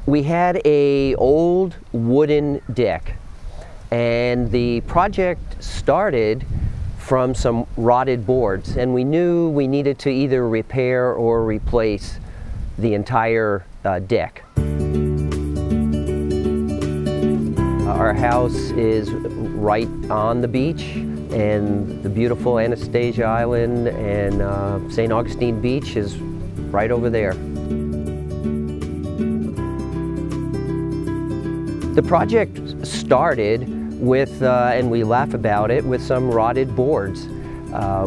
We had a old wooden deck, and the project started from some rotted boards, and we knew we needed to either repair or replace the entire deck. Our house is right on the beach, and the beautiful Anastasia Island and St. Augustine Beach is right over there. The project started with, and we laugh about it, with some rotted boards.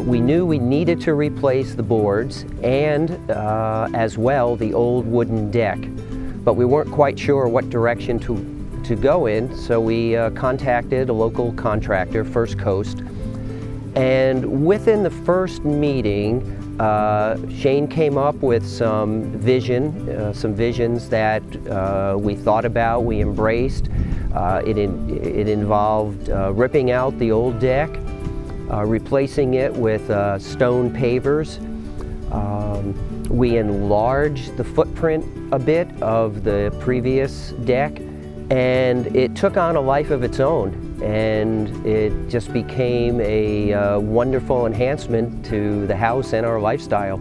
We knew we needed to replace the boards and as well the old wooden deck, but we weren't quite sure what direction to go in, so we contacted a local contractor, First Coast, and within the first meeting Shane came up with some visions that we thought about, we embraced. It involved ripping out the old deck, replacing it with stone pavers. We enlarged the footprint a bit of the previous deck, and it took on a life of its own, and it just became a wonderful enhancement to the house and our lifestyle.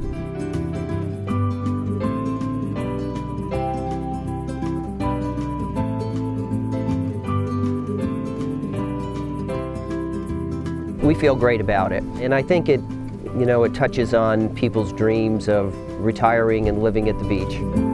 We feel great about it, and I think it touches on people's dreams of retiring and living at the beach.